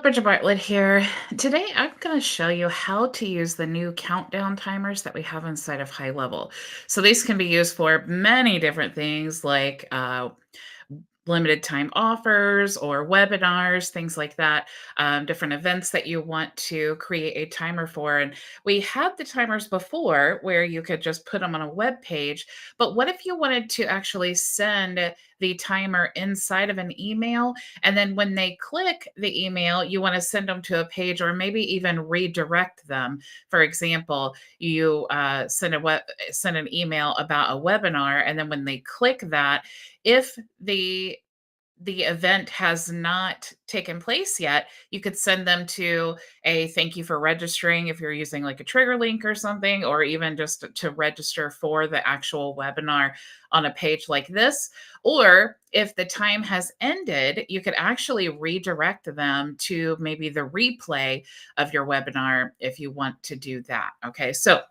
Bridget Bartlett here. Today, I'm going to show you how to use the new countdown timers that we have inside of High Level. So these can be used for many different things like limited time offers or webinars, things like that, different events that you want to create a timer for. And we had the timers before where you could just put them on a web page. But what if you wanted to actually send the timer inside of an email? And then when they click the email, you want to send them to a page or maybe even redirect them. For example, you send an email about a webinar, and then when they click that, if the event has not taken place yet, you could send them to a thank you for registering if you're using like a trigger link or something, or even just to register for the actual webinar on a page like this. Or if the time has ended, you could actually redirect them to maybe the replay of your webinar if you want to do that. Okay, so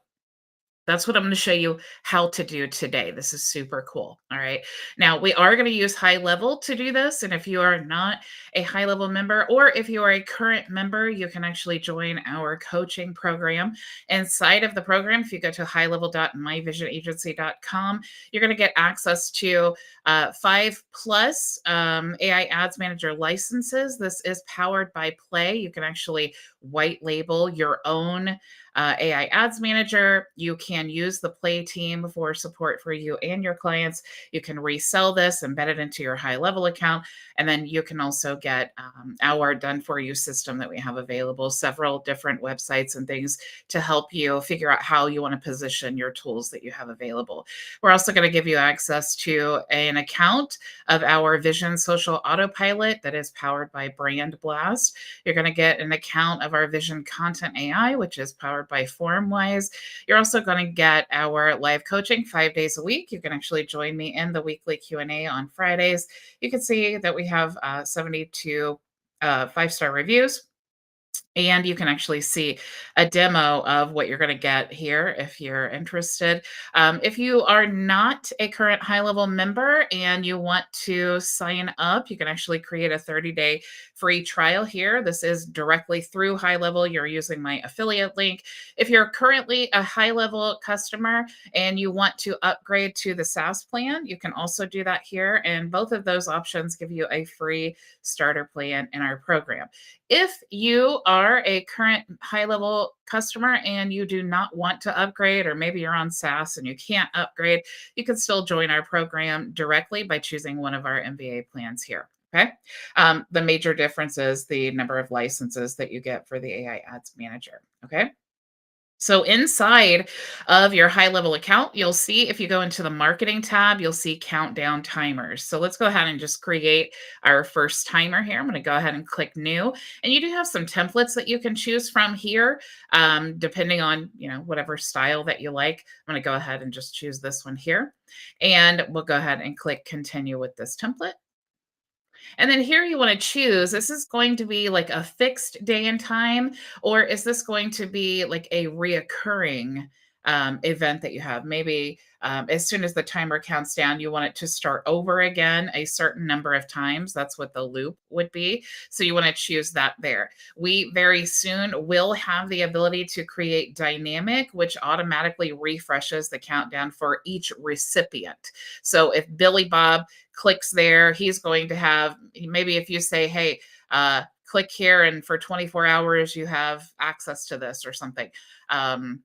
that's what I'm going to show you how to do today. This is super cool. All right. Now, we are going to use High Level to do this. And if you are not a High Level member, or if you are a current member, you can actually join our coaching program. Inside of the program, if you go to highlevel.myvisionagency.com, you're going to get access to 5+ AI Ads Manager licenses. This is powered by Play. You can actually white label your own AI Ads Manager. You can use the Play team for support for you and your clients. You can resell this, embed it into your High Level account, and then you can also get our done for you system that we have available, several different websites and things to help you figure out how you want to position your tools that you have available. We're also going to give you access to an account of our Vision Social Autopilot that is powered by Brand Blast. You're going to get an account of our Vision Content AI, which is powered by FormWise. You're also going to get our live coaching 5 days a week. You can actually join me in the weekly Q&A on Fridays. You can see that we have 72 5-star reviews. And you can actually see a demo of what you're going to get here if you're interested. If you are not a current High Level member and you want to sign up, you can actually create a 30-day free trial here. This is directly through High Level. You're using my affiliate link. If you're currently a High Level customer and you want to upgrade to the SaaS plan, you can also do that here. And both of those options give you a free starter plan in our program. If you are a current High Level customer and you do not want to upgrade, or maybe you're on SaaS and you can't upgrade, you can still join our program directly by choosing one of our MBA plans here. Okay. The major difference is the number of licenses that you get for the AI Ads Manager. Okay. So inside of your High Level account, you'll see, if you go into the marketing tab, you'll see countdown timers. So let's go ahead and just create our first timer here. I'm going to go ahead and click new. And you do have some templates that you can choose from here, depending on, whatever style that you like. I'm going to go ahead and just choose this one here. And we'll go ahead and click continue with this template. And then here you want to choose, this is going to be like a fixed day and time, or is this going to be like a reoccurring event that you have? Maybe as soon as the timer counts down, you want it to start over again a certain number of times. That's what the loop would be. So you want to choose that there. We very soon will have the ability to create dynamic, which automatically refreshes the countdown for each recipient. So if Billy Bob clicks there, he's going to have, maybe if you say, hey, click here and for 24 hours you have access to this or something,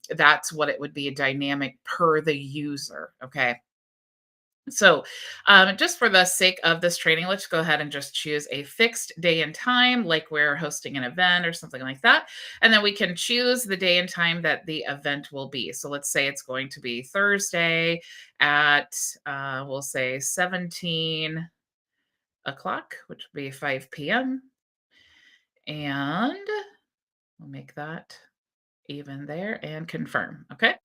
that's what it would be, a dynamic per the user. Okay. So just for the sake of this training, let's go ahead and just choose a fixed day and time, like we're hosting an event or something like that. And then we can choose the day and time that the event will be. So let's say it's going to be Thursday at, we'll say 17 o'clock, which would be 5 p.m. And we'll make that even there and confirm. Okay.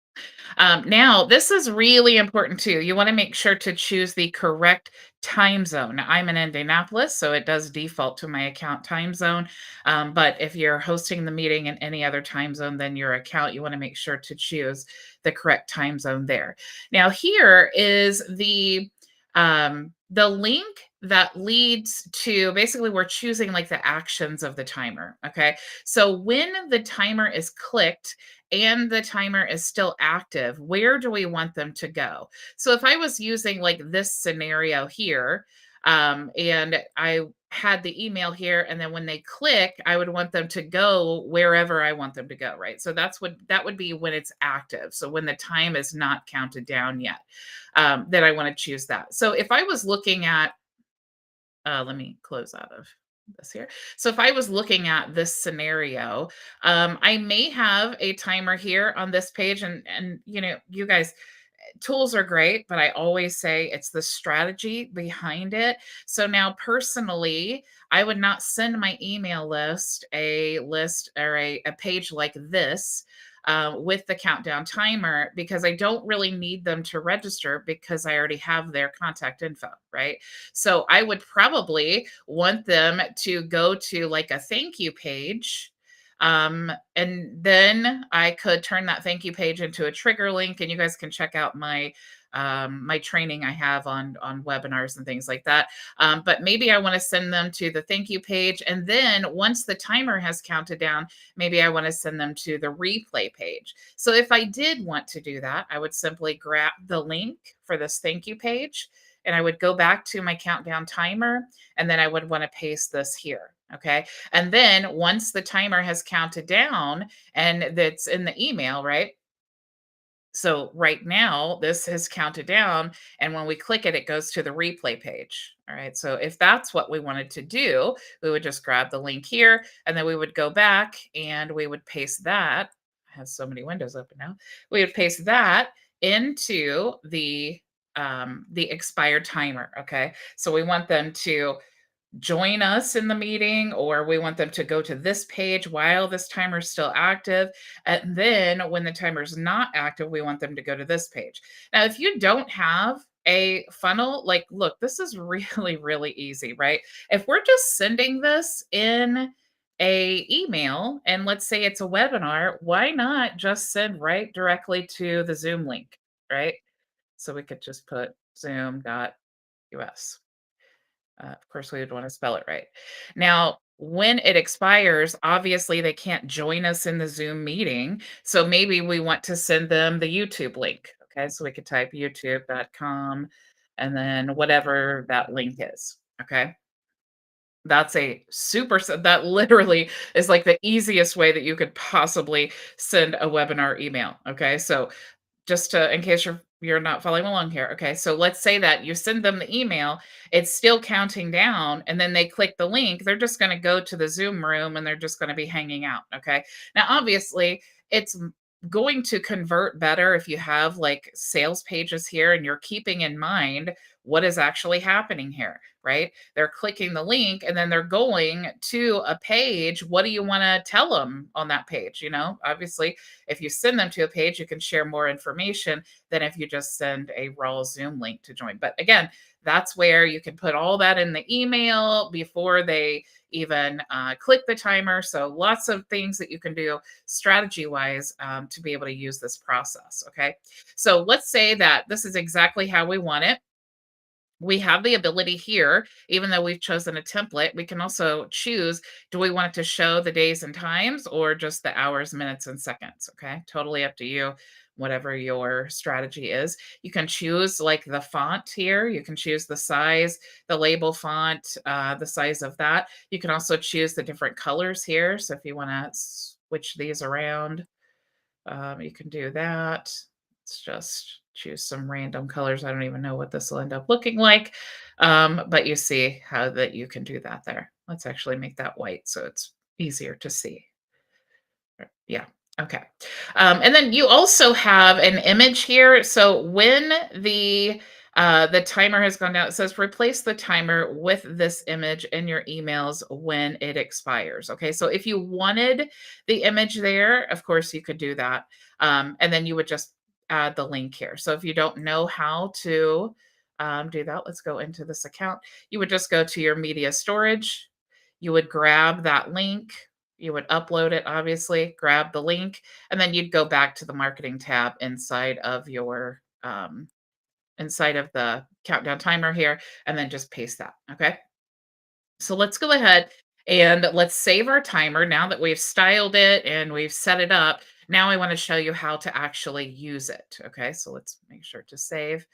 Now, this is really important too. You want to make sure to choose the correct time zone. Now, I'm in Indianapolis, so it does default to my account time zone. But if you're hosting the meeting in any other time zone than your account, you want to make sure to choose the correct time zone there. Now, here is the link that leads to basically we're choosing like the actions of the timer. Okay. So when the timer is clicked and the timer is still active, where do we want them to go? So if I was using like this scenario here, and I had the email here, and then when they click, I would want them to go wherever I want them to go, right? So that would be when it's active. So when the time is not counted down yet, then I want to choose that. So if I was looking at let me close out of this here. So if I was looking at this scenario, I may have a timer here on this page, and you guys, tools are great, but I always say it's the strategy behind it. So now, personally, I would not send my email list a list or a page like this. With the countdown timer, because I don't really need them to register because I already have their contact info, right? So I would probably want them to go to like a thank you page, and then I could turn that thank you page into a trigger link, and you guys can check out my training I have on webinars and things like that. But maybe I want to send them to the thank you page, and then once the timer has counted down, maybe I want to send them to the replay page. So if I did want to do that, I would simply grab the link for this thank you page, and I would go back to my countdown timer, and then I would want to paste this here. Okay. And then once the timer has counted down and that's in the email, right? So right now, this has counted down, and when we click it, it goes to the replay page. All right. So if that's what we wanted to do, we would just grab the link here, and then we would go back and we would paste that. I have so many windows open now. We would paste that into the expired timer. Okay. So we want them to join us in the meeting, or we want them to go to this page while this timer is still active. And then when the timer is not active, we want them to go to this page. Now, if you don't have a funnel, like, look, this is really, really easy, right? If we're just sending this in a email, and let's say it's a webinar, why not just send right directly to the Zoom link, right? So we could just put zoom.us. Of course, we would want to spell it right. Now, when it expires, obviously they can't join us in the Zoom meeting. So maybe we want to send them the YouTube link. Okay. So we could type youtube.com and then whatever that link is. Okay. That's a that literally is like the easiest way that you could possibly send a webinar email. Okay. So just to in case you're not following along here. Okay, so let's say that you send them the email, it's still counting down, and then they click the link, they're just going to go to the Zoom room and they're just going to be hanging out. Okay, now obviously it's going to convert better if you have like sales pages here and you're keeping in mind what is actually happening here, right? They're clicking the link and then they're going to a page. What do you want to tell them on that page? Obviously, if you send them to a page, you can share more information than if you just send a raw Zoom link to join. But again, that's where you can put all that in the email before they even click the timer. So lots of things that you can do strategy wise to be able to use this process. Okay. So let's say that this is exactly how we want it. We have the ability here, even though we've chosen a template, we can also choose, do we want it to show the days and times or just the hours, minutes, and seconds? Okay, totally up to you, whatever your strategy is. You can choose like the font here. You can choose the size, the label font, the size of that. You can also choose the different colors here. So if you want to switch these around, you can do that. Let's just choose some random colors. I don't even know what this will end up looking like. But you see how that you can do that there. Let's actually make that white so it's easier to see. Yeah. Okay. And then you also have an image here. So when the timer has gone down, it says replace the timer with this image in your emails when it expires. Okay. So if you wanted the image there, of course you could do that. And then you would just add the link here. So if you don't know how to do that, let's go into this account. You would just go to your media storage. You would grab that link, you would upload it, obviously, grab the link, and then you'd go back to the marketing tab inside of your inside of the countdown timer here, and then just paste that. Okay. So let's go ahead and let's save our timer now that we've styled it and we've set it up. Now I want to show you how to actually use it. Okay, so let's make sure to save.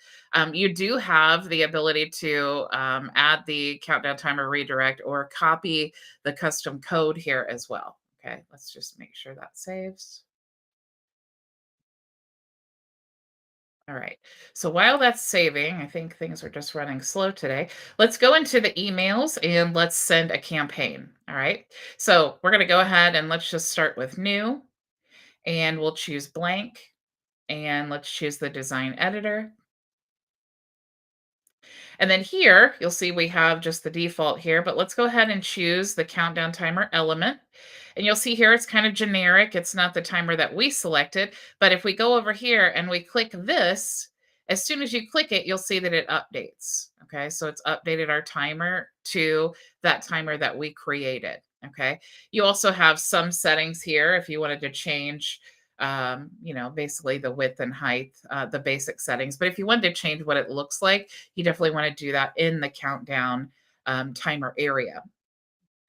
You do have the ability to add the countdown timer redirect or copy the custom code here as well. Okay, let's just make sure that saves. All right. So while that's saving, I think things are just running slow today. Let's go into the emails and let's send a campaign. All right. So we're going to go ahead and let's just start with new and we'll choose blank and let's choose the design editor. And then here, you'll see we have just the default here, but let's go ahead and choose the countdown timer element. And you'll see here it's kind of generic. It's not the timer that we selected, but if we go over here and we click this, as soon as you click it, you'll see that it updates. Okay, so it's updated our timer to that timer that we created. Okay, you also have some settings here if you wanted to change basically the width and height, the basic settings. But if you wanted to change what it looks like, you definitely want to do that in the countdown timer area.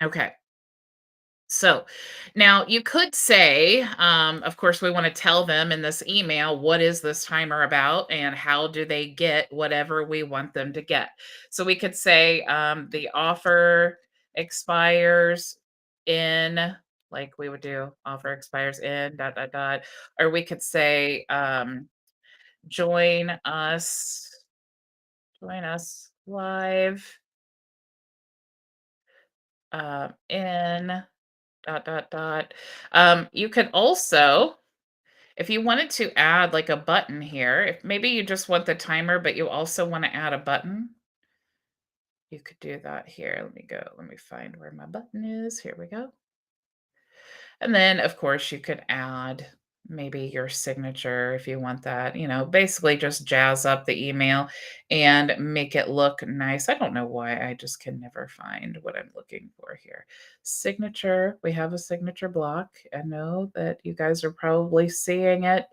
Okay. So now you could say, of course, we want to tell them in this email what is this timer about and how do they get whatever we want them to get. So we could say the offer expires in, like we would do, offer expires in dot dot dot, or we could say join us, join us live in dot dot dot. You could also, if you wanted to add like a button here, if maybe you just want the timer, but you also want to add a button, you could do that here. Let me go. Let me find where my button is. Here we go. And then, of course, you could add maybe your signature if you want that, basically just jazz up the email and make it look nice. I don't know why I just can never find what I'm looking for here. Signature, we have a signature block. I know that you guys are probably seeing it.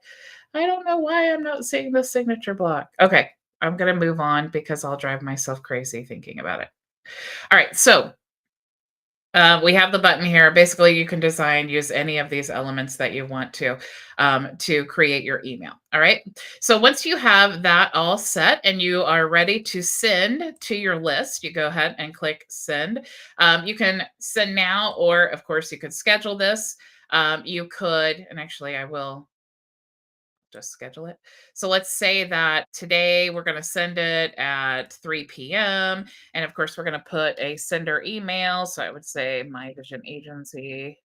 I don't know why I'm not seeing the signature block. Okay, I'm going to move on because I'll drive myself crazy thinking about it. All right, so we have the button here. Basically, you can design, use any of these elements that you want to create your email. All right. So once you have that all set and you are ready to send to your list, you go ahead and click send. You can send now, or of course, you could schedule this. You could, and actually, I will just schedule it. So let's say that today we're going to send it at 3 p.m. And of course, we're going to put a sender email. So I would say My Vision Agency.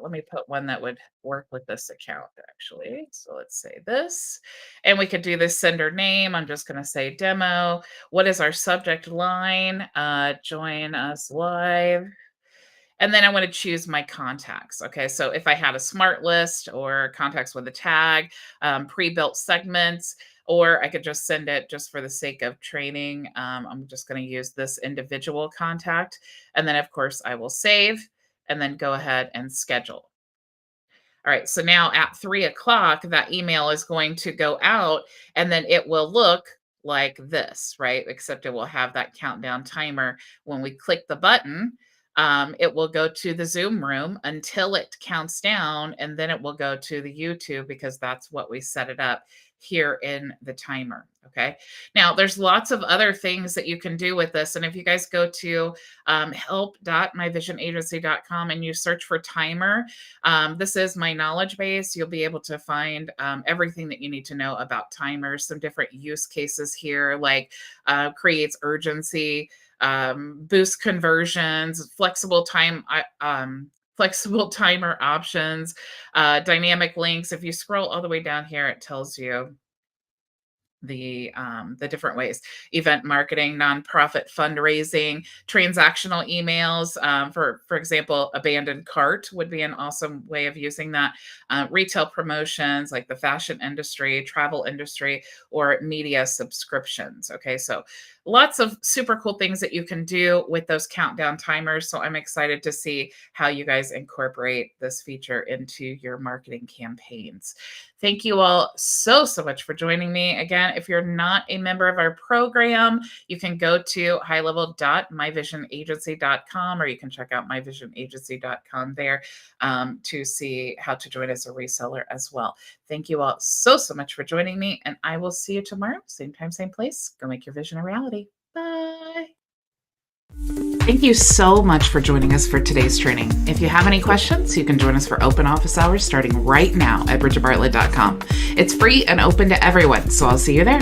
Let me put one that would work with this account actually. So let's say this. And we could do this sender name. I'm just going to say demo. What is our subject line? Join us live. And then I want to choose my contacts. Okay, so if I had a smart list or contacts with a tag, pre-built segments, or I could just send it just for the sake of training. I'm just going to use this individual contact. And then, of course, I will save and then go ahead and schedule. All right, so now at 3 o'clock, that email is going to go out and then it will look like this, right? Except it will have that countdown timer. When we click the button, it will go to the Zoom room until it counts down, and then it will go to the YouTube because that's what we set it up here in the timer. Okay. Now, there's lots of other things that you can do with this. And if you guys go to help.myvisionagency.com and you search for timer, this is my knowledge base. You'll be able to find everything that you need to know about timers, some different use cases here, like creates urgency, boost conversions, flexible timer options, dynamic links. If you scroll all the way down here, it tells you the different ways: event marketing, nonprofit fundraising, transactional emails. For example, abandoned cart would be an awesome way of using that. Retail promotions like the fashion industry, travel industry, or media subscriptions. Okay, so lots of super cool things that you can do with those countdown timers. So I'm excited to see how you guys incorporate this feature into your marketing campaigns. Thank you all so much for joining me. Again, if you're not a member of our program, you can go to highlevel.myvisionagency.com, or you can check out myvisionagency.com there to see how to join as a reseller as well. Thank you all so much for joining me, and I will see you tomorrow, same time, same place. Go make your vision a reality. Bye. Thank you so much for joining us for today's training. If you have any questions, you can join us for open office hours starting right now at bridgetbartlett.com. It's free and open to everyone, so I'll see you there.